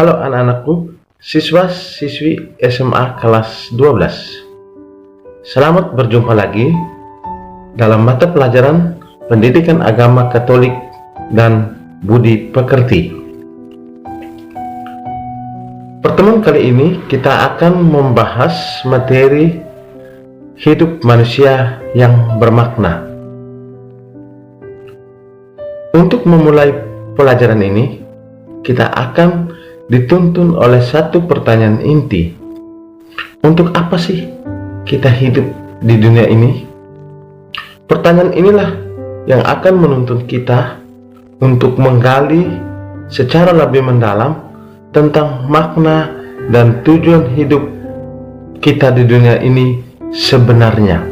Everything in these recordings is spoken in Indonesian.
Halo anak-anakku, siswa-siswi SMA kelas 12. Selamat berjumpa lagi dalam mata pelajaran Pendidikan Agama Katolik dan Budi Pekerti. Pertemuan kali ini kita akan membahas materi hidup manusia yang bermakna. Untuk memulai pelajaran ini, kita akan dituntun oleh satu pertanyaan inti. Untuk apa sih kita hidup di dunia ini? Pertanyaan inilah yang akan menuntun kita untuk menggali secara lebih mendalam tentang makna dan tujuan hidup kita di dunia ini sebenarnya.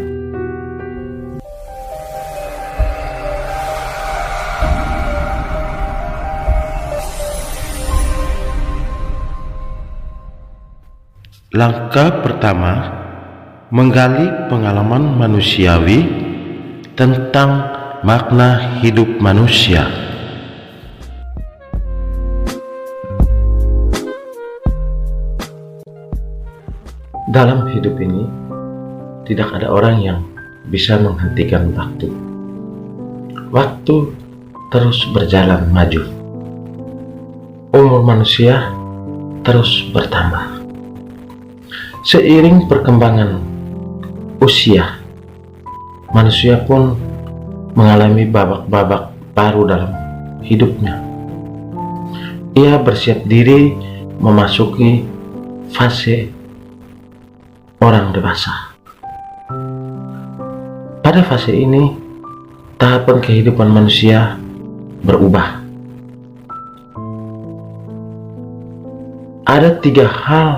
Langkah pertama, menggali pengalaman manusiawi tentang makna hidup manusia. Dalam hidup ini, tidak ada orang yang bisa menghentikan waktu. Waktu terus berjalan maju. Umur manusia terus bertambah. Seiring perkembangan usia, manusia pun mengalami babak-babak baru dalam hidupnya. Ia bersiap diri memasuki fase orang dewasa. Pada fase ini, tahapan kehidupan manusia berubah. Ada 3 hal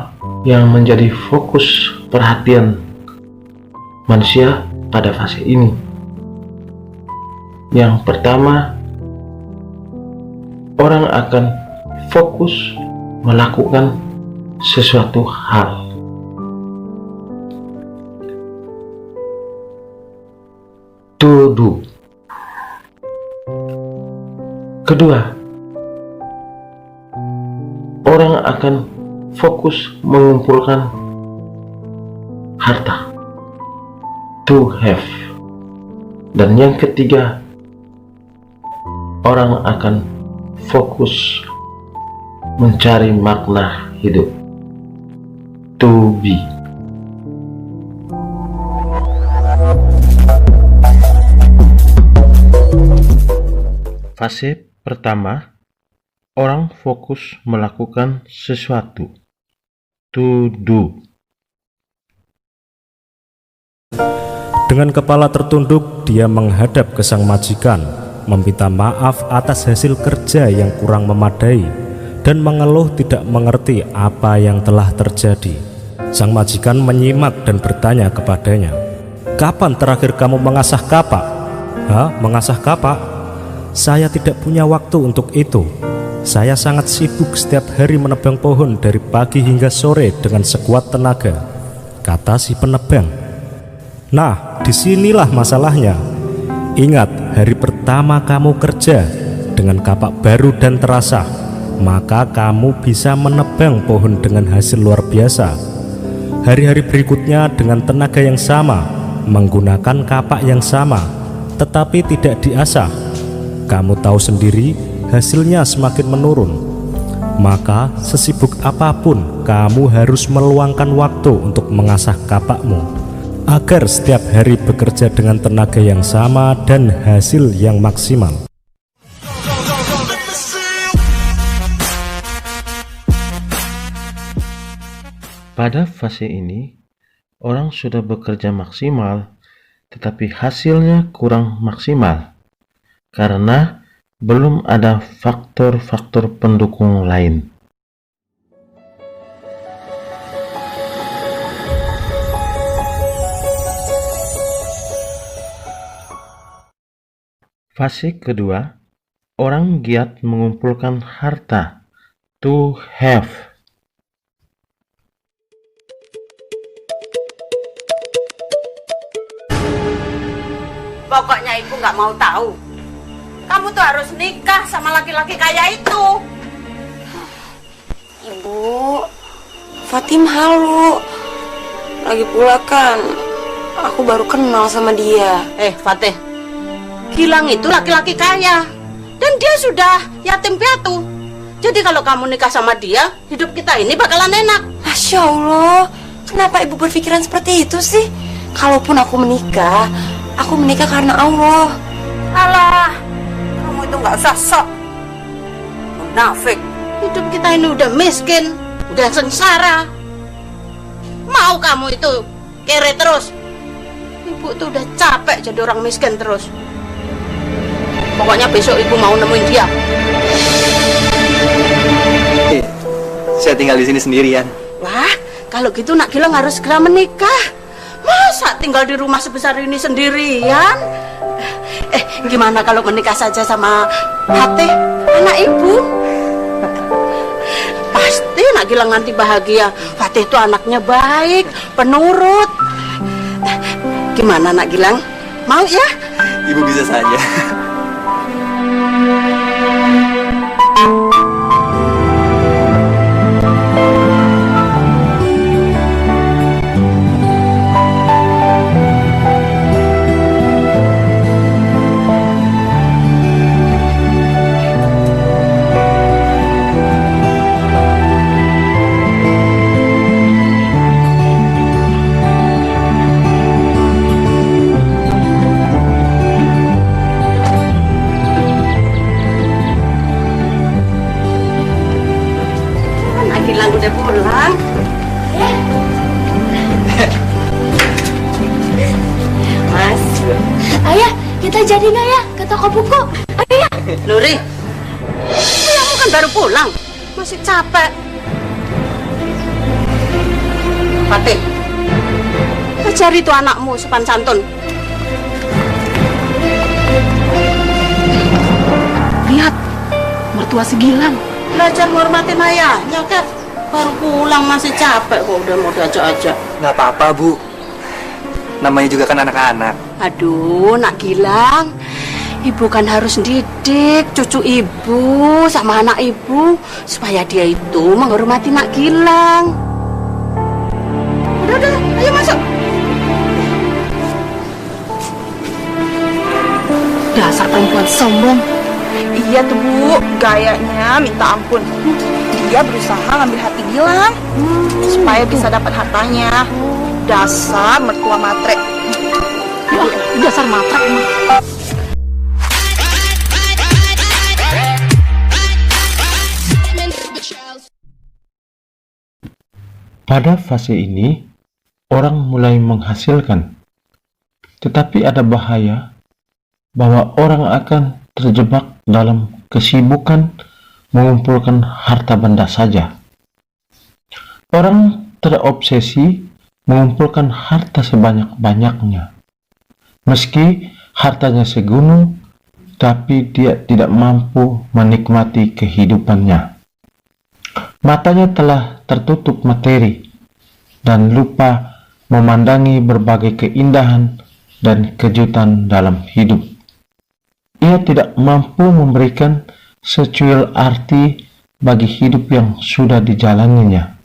yang menjadi fokus perhatian manusia pada fase ini. Yang pertama, orang akan fokus melakukan sesuatu hal. To do. Kedua, orang akan fokus mengumpulkan harta. To have. Dan yang ketiga, orang akan fokus mencari makna hidup. To be. Fase pertama, orang fokus melakukan sesuatu. To do. Dengan kepala tertunduk, dia menghadap ke sang majikan, meminta maaf atas hasil kerja yang kurang memadai, dan mengeluh tidak mengerti apa yang telah terjadi. Sang majikan menyimak dan bertanya kepadanya, "Kapan terakhir kamu mengasah kapak?" "Hah, mengasah kapak? Saya tidak punya waktu untuk itu. Saya sangat sibuk setiap hari menebang pohon dari pagi hingga sore dengan sekuat tenaga," kata si penebang. "Nah, disinilah masalahnya. Ingat, hari pertama kamu kerja dengan kapak baru dan terasah, maka kamu bisa menebang pohon dengan hasil luar biasa. Hari-hari berikutnya dengan tenaga yang sama, menggunakan kapak yang sama, tetapi tidak diasah, kamu tahu sendiri hasilnya semakin menurun. Maka sesibuk apapun kamu harus meluangkan waktu untuk mengasah kapakmu, agar setiap hari bekerja dengan tenaga yang sama dan hasil yang maksimal." Pada fase ini, orang sudah bekerja maksimal, tetapi hasilnya kurang maksimal karena belum ada faktor-faktor pendukung lain. Fase kedua, orang giat mengumpulkan harta. To have. Pokoknya ibu nggak mau tahu. Kamu tuh harus nikah sama laki-laki kaya itu. Ibu, Fatim halu. Lagi pula kan aku baru kenal sama dia. Fatih, Gilang itu laki-laki kaya dan dia sudah yatim piatu. Jadi kalau kamu nikah sama dia, hidup kita ini bakalan enak. Masya Allah, kenapa ibu berpikiran seperti itu sih? Kalaupun aku menikah karena Allah. Alah, kamu itu nggak usah sok munafik. Hidup kita ini udah miskin, udah sengsara. Mau kamu itu kere terus? Ibu tuh udah capek jadi orang miskin terus. Pokoknya besok ibu mau nemuin dia. Saya tinggal di sini sendirian. Wah, kalau gitu Nak Gilang harus segera menikah. Masa tinggal di rumah sebesar ini sendirian? Gimana kalau menikah saja sama Fatih, anak ibu? Pasti Nak Gilang nanti bahagia. Fatih itu anaknya baik, penurut. Gimana Nak Gilang? Mau ya? Ibu bisa saja. Nak Gilang udah pulang. Mas, ayah, kita jadi nggak ya ke toko buku? Ayah. Nuri, kamu kan baru pulang, masih capek. Fatih, cari tuh anakmu sopan santun. Lihat, mertua si Gilang. Belajar menghormatin ayahnya, Kat. Baru pulang masih capek kok udah mau diajak-ajak. Nggak apa-apa, Bu. Namanya juga kan anak-anak. Aduh, Nak Gilang, ibu kan harus didik cucu ibu sama anak ibu supaya dia itu menghormati Nak Gilang. Udah, ayo masuk. Dasar perempuan sombong. Iya tuh Bu, gayanya minta ampun. Dia berusaha ngambil hati Gilang supaya bisa dapat hartanya. Dasar mertua matre. Wah, dasar matre emang. Pada fase ini, orang mulai menghasilkan, tetapi ada bahaya bahwa orang akan terjebak dalam kesibukan mengumpulkan harta benda saja. Orang terobsesi mengumpulkan harta sebanyak-banyaknya. Meski hartanya segunung, tapi dia tidak mampu menikmati kehidupannya. Matanya telah tertutup materi dan lupa memandangi berbagai keindahan dan kejutan dalam hidup. Ia tidak mampu memberikan secuil arti bagi hidup yang sudah dijalaninya.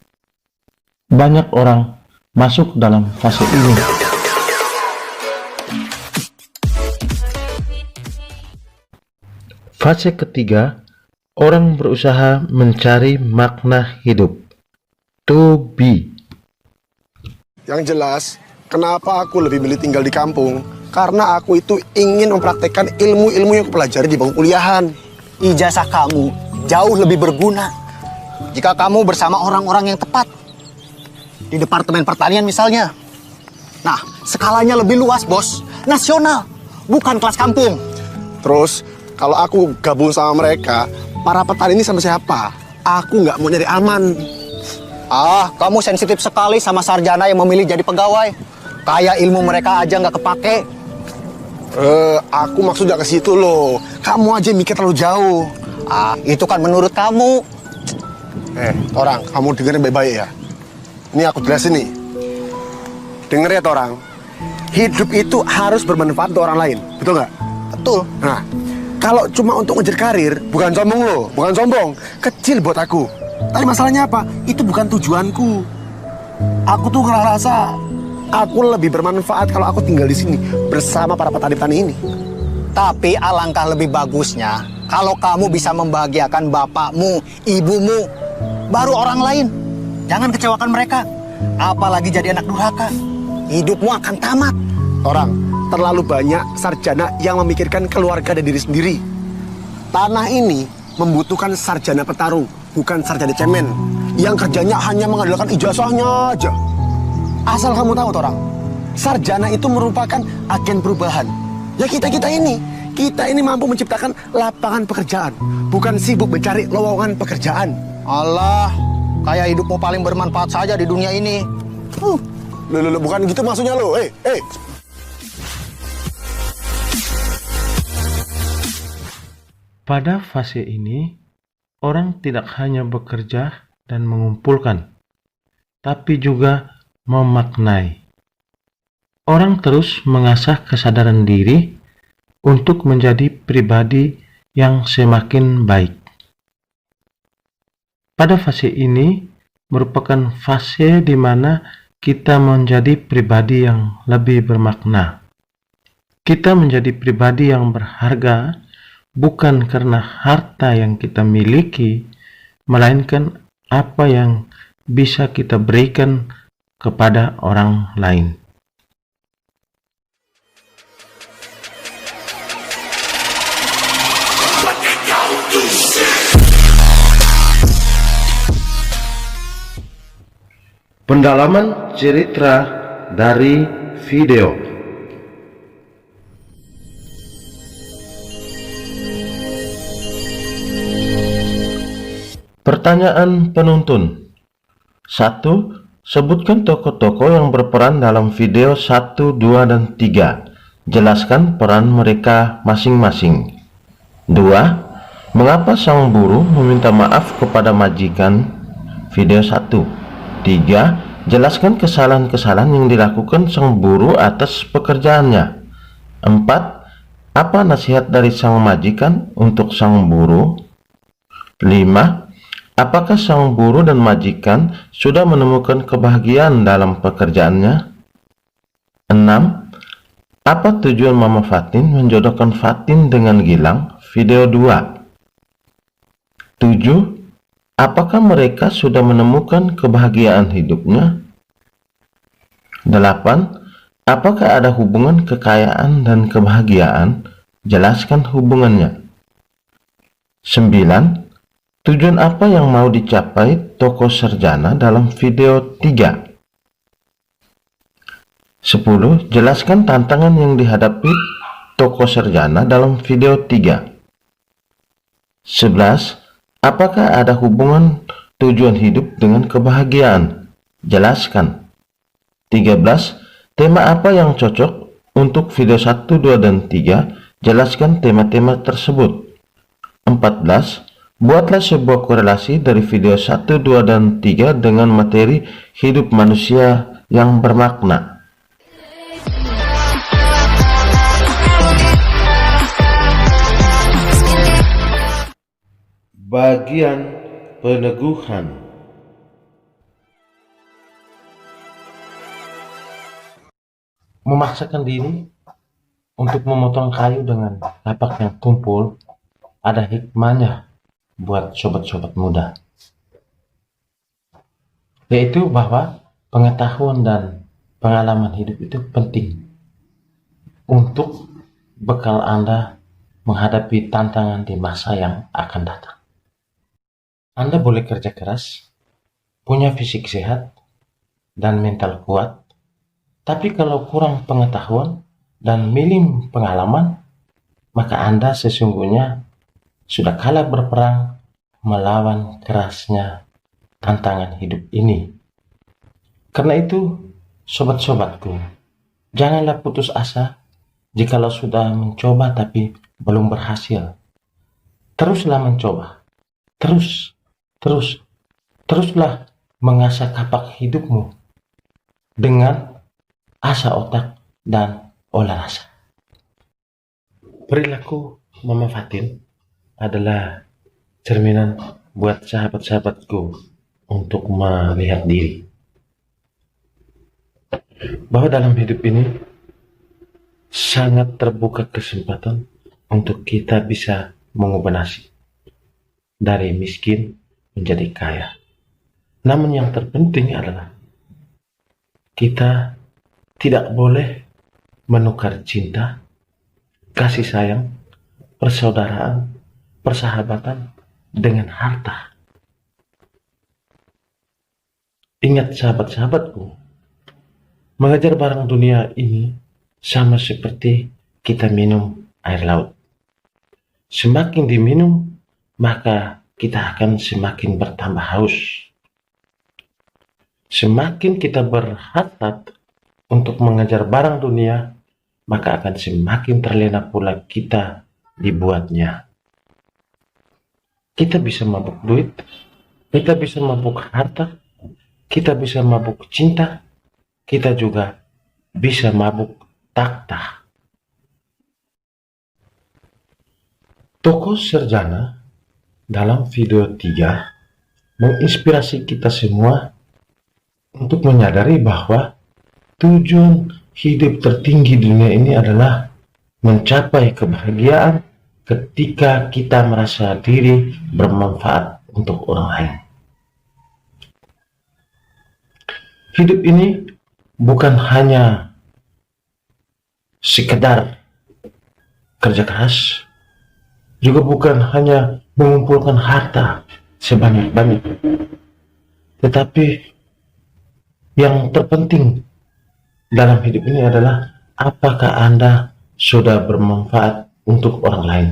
Banyak orang masuk dalam fase ini. Fase ketiga, orang berusaha mencari makna hidup. To be. Yang jelas, kenapa aku lebih milih tinggal di kampung? Karena aku itu ingin mempraktekkan ilmu-ilmu yang aku pelajari di bangku kuliahan. Ijazah kamu jauh lebih berguna jika kamu bersama orang-orang yang tepat. Di Departemen Pertanian misalnya. Nah, skalanya lebih luas, Bos. Nasional, bukan kelas kampung. Terus, kalau aku gabung sama mereka, para petani ini sama siapa? Aku nggak mau nyari aman. Ah, kamu sensitif sekali sama sarjana yang memilih jadi pegawai. Kayak ilmu mereka aja nggak kepake. Aku maksudnya ke situ loh. Kamu aja mikir terlalu jauh. Ah, itu kan menurut kamu. Torang, kamu dengerin baik-baik ya. Ini aku jelasin nih. Denger ya, Torang. Hidup itu harus bermanfaat untuk orang lain. Betul nggak? Betul. Nah, kalau cuma untuk ngejar karir, bukan sombong loh. Bukan sombong. Kecil buat aku. Tapi masalahnya apa? Itu bukan tujuanku. Aku tuh ngerasa aku lebih bermanfaat kalau aku tinggal di sini bersama para petani-petani ini. Tapi alangkah lebih bagusnya kalau kamu bisa membahagiakan bapakmu, ibumu, baru orang lain. Jangan kecewakan mereka. Apalagi jadi anak durhaka. Hidupmu akan tamat. Orang terlalu banyak sarjana yang memikirkan keluarga dan diri sendiri. Tanah ini membutuhkan sarjana petarung, bukan sarjana cemen yang kerjanya hanya mengandalkan ijazahnya aja. Asal kamu tahu, orang sarjana itu merupakan agen perubahan. Ya kita ini mampu menciptakan lapangan pekerjaan, bukan sibuk mencari lowongan pekerjaan. Allah, kayak hidupmu paling bermanfaat saja di dunia ini. Loh, bukan gitu maksudnya lo. Pada fase ini, orang tidak hanya bekerja dan mengumpulkan, tapi juga memaknai. Orang terus mengasah kesadaran diri untuk menjadi pribadi yang semakin baik. Pada fase ini merupakan fase di mana kita menjadi pribadi yang lebih bermakna. Kita menjadi pribadi yang berharga bukan karena harta yang kita miliki, melainkan apa yang bisa kita berikan kepada orang lain. Pendalaman cerita dari video. Pertanyaan penuntun. 1. Sebutkan tokoh-tokoh yang berperan dalam video 1, 2, dan 3. Jelaskan peran mereka masing-masing. 2. Mengapa sang buruh meminta maaf kepada majikan? Video 1. 3. Jelaskan kesalahan-kesalahan yang dilakukan sang buruh atas pekerjaannya. 4. Apa nasihat dari sang majikan untuk sang buruh? 5. Apakah sang buruh dan majikan sudah menemukan kebahagiaan dalam pekerjaannya? 6. Apa tujuan Mama Fatin menjodohkan Fatin dengan Gilang? Video 2. 7. Apakah mereka sudah menemukan kebahagiaan hidupnya? 8. Apakah ada hubungan kekayaan dan kebahagiaan? Jelaskan hubungannya. 9. Tujuan apa yang mau dicapai tokoh sarjana dalam video 3? 10. Jelaskan tantangan yang dihadapi tokoh sarjana dalam video 3. 11. Apakah ada hubungan tujuan hidup dengan kebahagiaan? Jelaskan. 13. Tema apa yang cocok untuk video 1, 2, dan 3? Jelaskan tema-tema tersebut. 14. Buatlah sebuah korelasi dari video 1, 2, dan 3 dengan materi hidup manusia yang bermakna. Bagian peneguhan. Memaksakan diri untuk memotong kayu dengan lapak yang tumpul ada hikmahnya buat sobat-sobat muda, yaitu bahwa pengetahuan dan pengalaman hidup itu penting untuk bekal Anda menghadapi tantangan di masa yang akan datang. Anda boleh kerja keras, punya fisik sehat, dan mental kuat, tapi kalau kurang pengetahuan dan minim pengalaman, maka Anda sesungguhnya sudah kalah berperang melawan kerasnya tantangan hidup ini. Karena itu, sobat-sobatku, janganlah putus asa jikalau sudah mencoba tapi belum berhasil. Teruslah mencoba. Teruslah mengasah kapak hidupmu dengan asah otak dan olah rasa. Perilaku Mama Fatin adalah cerminan buat sahabat-sahabatku untuk melihat diri bahwa dalam hidup ini sangat terbuka kesempatan untuk kita bisa mengubah nasib dari miskin menjadi kaya. Namun yang terpenting adalah kita tidak boleh menukar cinta, kasih sayang, persaudaraan, persahabatan dengan harta. Ingat sahabat-sahabatku, mengejar barang dunia ini sama seperti kita minum air laut. Semakin diminum, maka kita akan semakin bertambah haus. Semakin kita berhasrat untuk mengejar barang dunia, maka akan semakin terlena pula kita dibuatnya. Kita bisa mabuk duit, kita bisa mabuk harta, kita bisa mabuk cinta, kita juga bisa mabuk takhta. Tokoh Sarjana dalam video 3 menginspirasi kita semua untuk menyadari bahwa tujuan hidup tertinggi di dunia ini adalah mencapai kebahagiaan ketika kita merasa diri bermanfaat untuk orang lain. Hidup ini bukan hanya sekedar kerja keras, juga bukan hanya mengumpulkan harta sebanyak-banyak, tetapi yang terpenting dalam hidup ini adalah apakah Anda sudah bermanfaat untuk orang lain.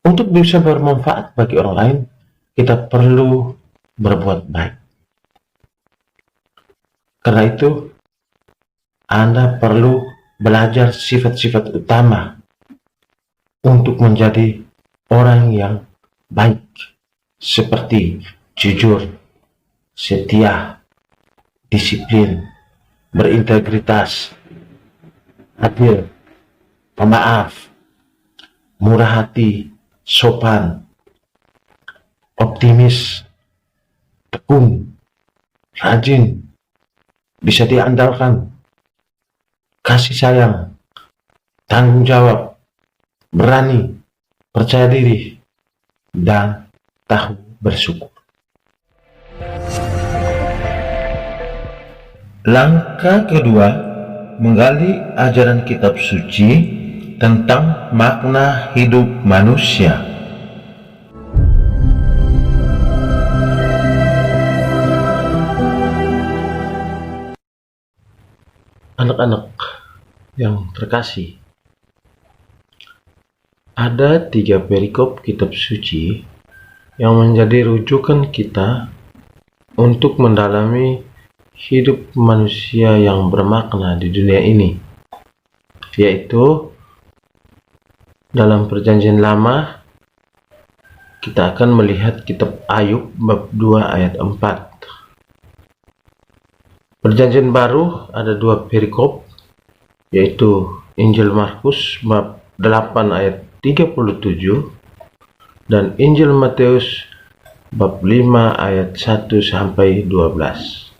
Untuk bisa bermanfaat bagi orang lain, kita perlu berbuat baik. Karena itu, Anda perlu belajar sifat-sifat utama untuk menjadi orang yang baik, seperti jujur, setia, disiplin, berintegritas, adil, pemaaf, murah hati, sopan, optimis, tekun, rajin, bisa diandalkan, kasih sayang, tanggung jawab, berani, percaya diri, dan tahu bersyukur. Langkah kedua, menggali ajaran kitab suci tentang makna hidup manusia. Anak-anak yang terkasih, ada 3 perikop kitab suci yang menjadi rujukan kita untuk mendalami hidup manusia yang bermakna di dunia ini, yaitu dalam Perjanjian Lama kita akan melihat kitab Ayub bab 2 ayat 4. Perjanjian Baru ada 2 perikop, yaitu Injil Markus bab 8 ayat 37 dan Injil Matius bab 5 ayat 1 sampai 12.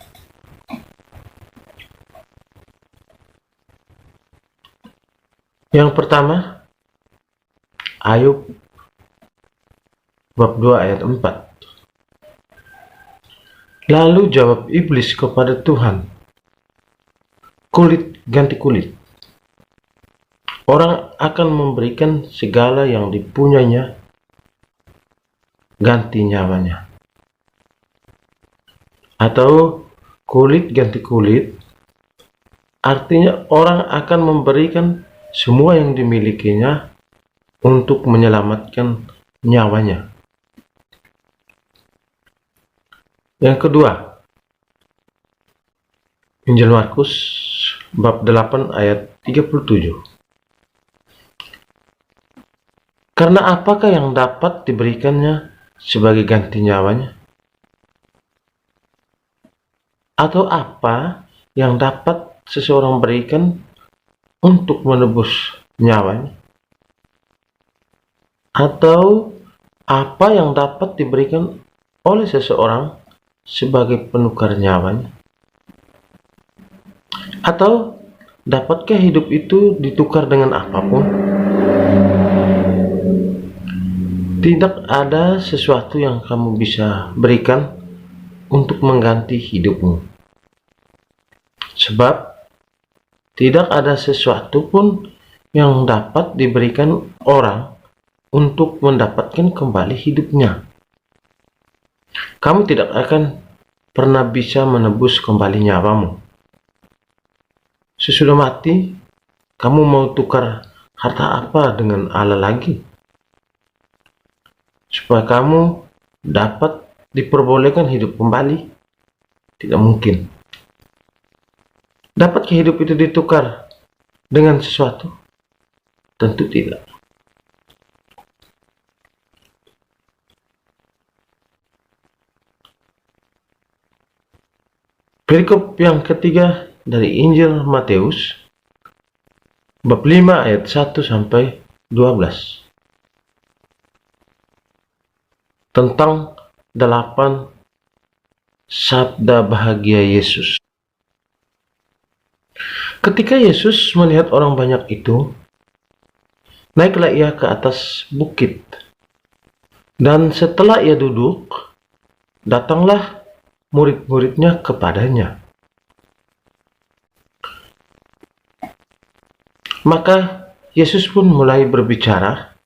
Yang pertama, Ayub bab 2 ayat 4. Lalu jawab iblis kepada Tuhan, kulit ganti kulit. Orang akan memberikan segala yang dipunyainya ganti nyawanya. Atau kulit ganti kulit artinya orang akan memberikan semua yang dimilikinya untuk menyelamatkan nyawanya. Yang kedua, Injil Markus bab 8 ayat 37. Karena apakah yang dapat diberikannya sebagai ganti nyawanya? Atau apa yang dapat seseorang berikan untuk menebus nyawanya? Atau apa yang dapat diberikan oleh seseorang sebagai penukar nyawanya? Atau dapatkah hidup itu ditukar dengan apapun? Tidak ada sesuatu yang kamu bisa berikan untuk mengganti hidupmu. Sebab tidak ada sesuatu pun yang dapat diberikan orang untuk mendapatkan kembali hidupnya. Kamu tidak akan pernah bisa menebus kembali nyawamu. Sesudah mati, kamu mau tukar harta apa dengan Allah lagi? Supaya kamu dapat diperbolehkan hidup kembali? Tidak mungkin. Dapatkah hidup itu ditukar dengan sesuatu? Tentu tidak. Perikop yang ketiga dari Injil Matius bab 5 ayat 1 sampai 12 tentang 8 sabda bahagia Yesus. Ketika Yesus melihat orang banyak itu, naiklah ia ke atas bukit, dan setelah ia duduk, datanglah murid-muridnya kepadanya. Maka Yesus pun mulai berbicara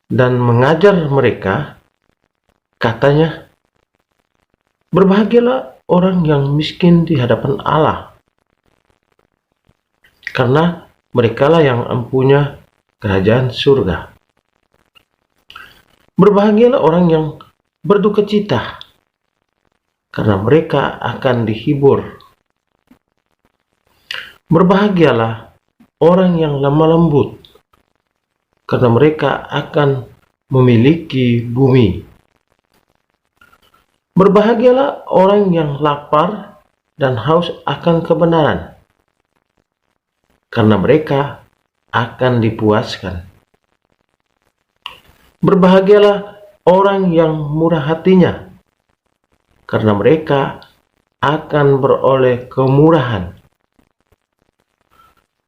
dan mengajar mereka. Katanya, berbahagialah orang yang miskin di hadapan Allah, karena merekalah yang empunya kerajaan surga. Berbahagialah orang yang berduka cita, karena mereka akan dihibur. Berbahagialah orang yang lemah lembut, karena mereka akan memiliki bumi. Berbahagialah orang yang lapar dan haus akan kebenaran, karena mereka akan dipuaskan. Berbahagialah orang yang murah hatinya, karena mereka akan beroleh kemurahan.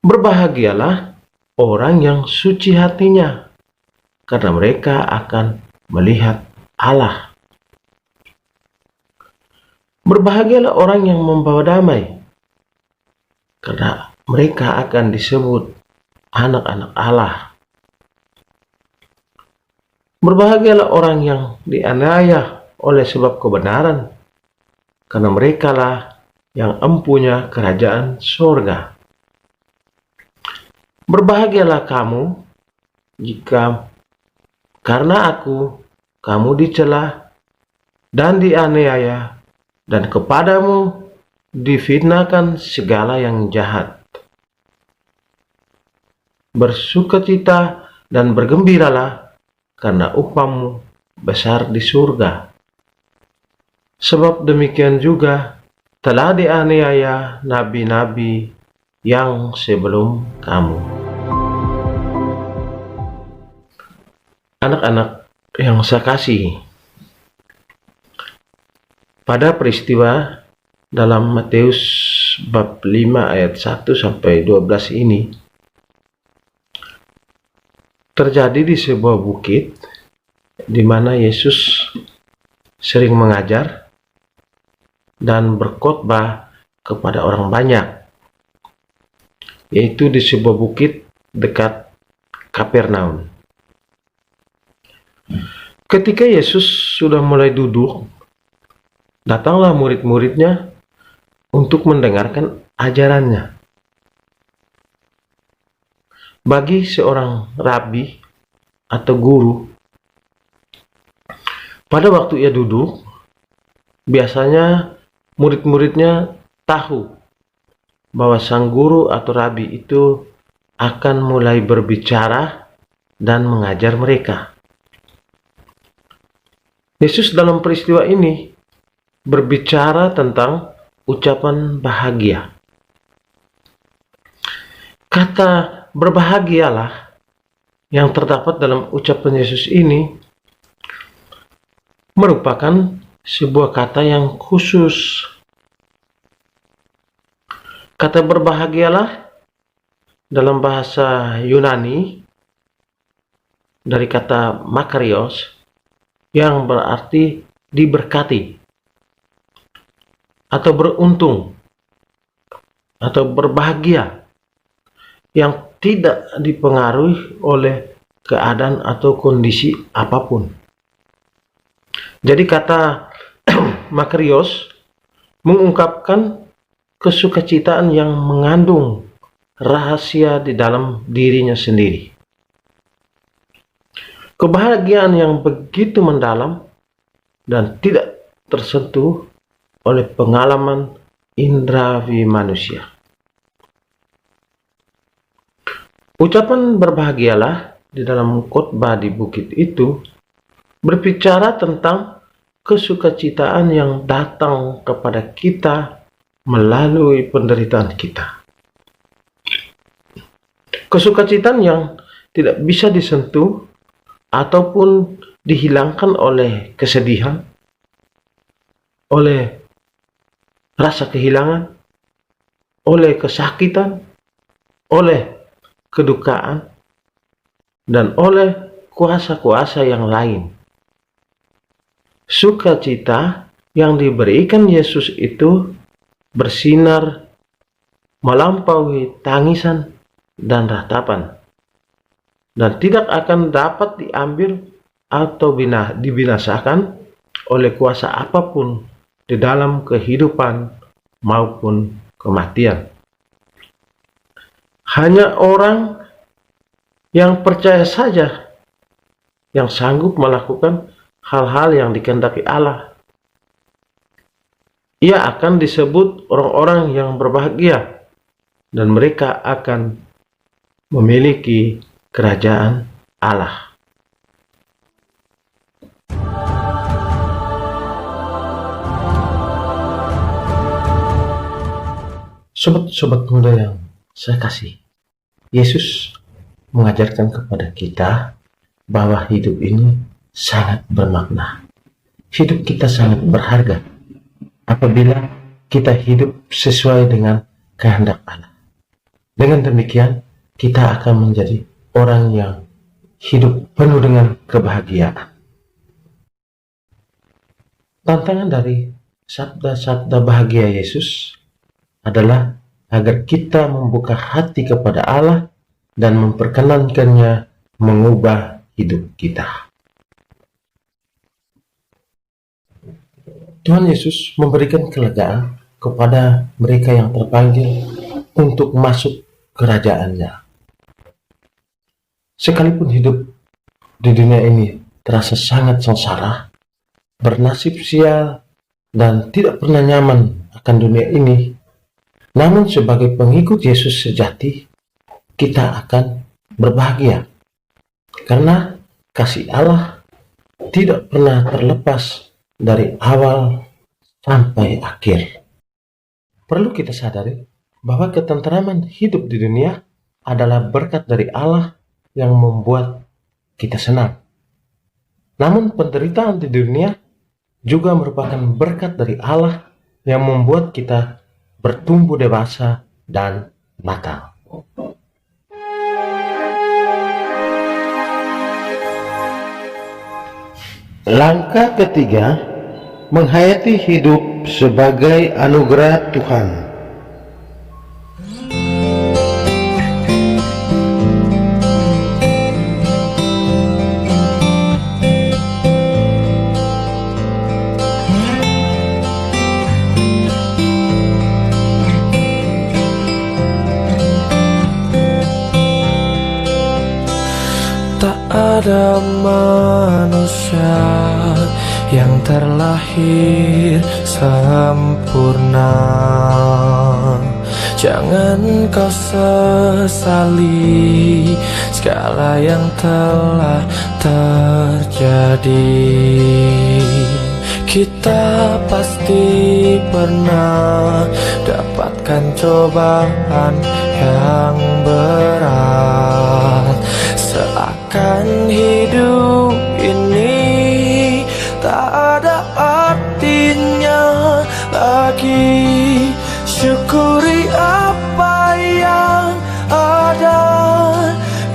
Berbahagialah orang yang suci hatinya, karena mereka akan melihat Allah. Berbahagialah orang yang membawa damai, karena mereka akan disebut anak-anak Allah. Berbahagialah orang yang dianiaya oleh sebab kebenaran, karena merekalah yang empunya kerajaan surga. Berbahagialah kamu jika karena aku kamu dicela dan dianiaya, dan kepadamu difitnahkan segala yang jahat. Bersukacita dan bergembiralah, karena upahmu besar di surga. Sebab demikian juga telah dianiaya nabi-nabi yang sebelum kamu. Anak-anak yang saya kasihi, pada peristiwa dalam Matius bab 5 ayat 1 sampai 12 ini terjadi di sebuah bukit di mana Yesus sering mengajar dan berkhotbah kepada orang banyak, yaitu di sebuah bukit dekat Kapernaum. Ketika Yesus sudah mulai duduk, datanglah murid-muridnya untuk mendengarkan ajarannya. Bagi seorang rabi atau guru, pada waktu ia duduk, biasanya murid-muridnya tahu bahwa sang guru atau rabi itu akan mulai berbicara dan mengajar mereka. Yesus dalam peristiwa ini berbicara tentang ucapan bahagia. Kata berbahagialah yang terdapat dalam ucapan Yesus ini merupakan sebuah kata yang khusus. Kata berbahagialah dalam bahasa Yunani dari kata makarios yang berarti diberkati atau beruntung atau berbahagia, yang tidak dipengaruhi oleh keadaan atau kondisi apapun. Jadi kata makarios mengungkapkan kesukacitaan yang mengandung rahasia di dalam dirinya sendiri. Kebahagiaan yang begitu mendalam dan tidak tersentuh oleh pengalaman indrawi manusia. Ucapan berbahagialah di dalam khotbah di bukit itu berbicara tentang kesukacitaan yang datang kepada kita melalui penderitaan kita. Kesukacitaan yang tidak bisa disentuh ataupun dihilangkan oleh kesedihan, oleh rasa kehilangan, oleh kesakitan, oleh kedukaan, dan oleh kuasa-kuasa yang lain. Sukacita yang diberikan Yesus itu bersinar melampaui tangisan dan ratapan, dan tidak akan dapat diambil atau dibinasakan oleh kuasa apapun di dalam kehidupan maupun kematian. Hanya orang yang percaya saja yang sanggup melakukan hal-hal yang dikehendaki Allah. Ia akan disebut orang-orang yang berbahagia, dan mereka akan memiliki kerajaan Allah. Sobat-sobat muda yang saya kasih, Yesus mengajarkan kepada kita bahwa hidup ini sangat bermakna. Hidup kita sangat berharga apabila kita hidup sesuai dengan kehendak Allah. Dengan demikian, kita akan menjadi orang yang hidup penuh dengan kebahagiaan. Tantangan dari sabda-sabda bahagia Yesus adalah agar kita membuka hati kepada Allah dan memperkenankannya mengubah hidup kita. Tuhan Yesus memberikan kelegaan kepada mereka yang terpanggil untuk masuk kerajaannya. Sekalipun hidup di dunia ini terasa sangat sengsara, bernasib sial, dan tidak pernah nyaman akan dunia ini, namun sebagai pengikut Yesus sejati, kita akan berbahagia karena kasih Allah tidak pernah terlepas dari awal sampai akhir. Perlu kita sadari bahwa ketenteraman hidup di dunia adalah berkat dari Allah yang membuat kita senang. Namun penderitaan di dunia juga merupakan berkat dari Allah yang membuat kita bertumbuh dewasa dan matang. Langkah ketiga, menghayati hidup sebagai anugerah Tuhan. Ada manusia yang terlahir sempurna. Jangan kau sesali segala yang telah terjadi. Kita pasti pernah dapatkan cobaan yang berat. Seakan hidup ini tak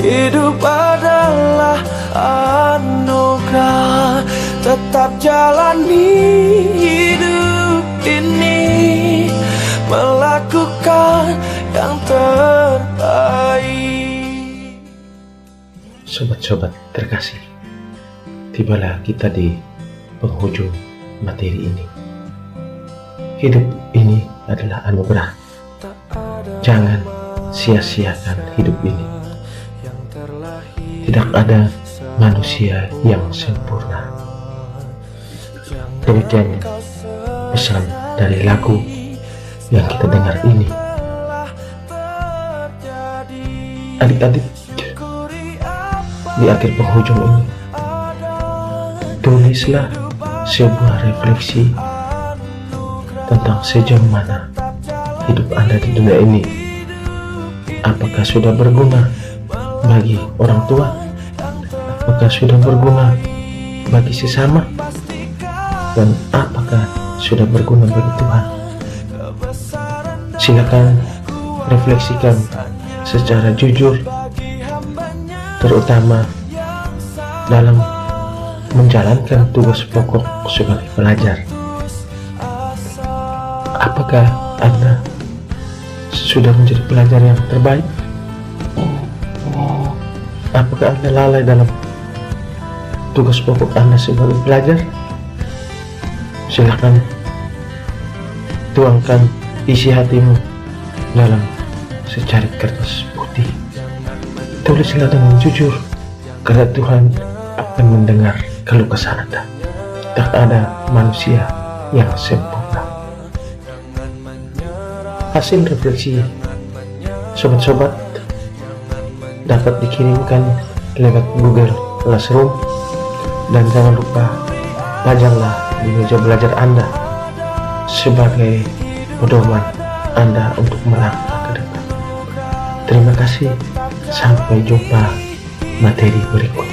Hidup adalah anugerah, tetap jalani hidup ini, melakukan yang terbaik. Sobat-sobat terkasih, tibalah kita di penghujung materi ini. Hidup ini adalah anugerah. Jangan sia-siakan hidup ini. Tidak ada manusia yang sempurna. Demikian pesan dari lagu yang kita dengar ini. Adik-adik, di akhir penghujung ini, tulislah sebuah refleksi tentang sejauh mana hidup Anda di dunia ini. Apakah sudah berguna bagi orang tua? Apakah sudah berguna bagi sesama? Dan apakah sudah berguna bagi Tuhan? Silakan refleksikan secara jujur, terutama dalam menjalankan tugas pokok sebagai pelajar. Apakah Anda sudah menjadi pelajar yang terbaik? Apakah Anda lalai dalam tugas pokok Anda sebagai pelajar? Silakan tuangkan isi hatimu dalam secarik kertas putih. Tulislah dengan jujur, karena Tuhan akan mendengar keluh kesah Anda. Tak ada manusia yang sempurna. Hasil refleksi sobat-sobat dapat dikirimkan lewat Google Classroom, dan jangan lupa pajanglah di meja belajar Anda sebagai pedoman Anda untuk melangkah ke depan. Terima kasih, sampai jumpa materi berikut.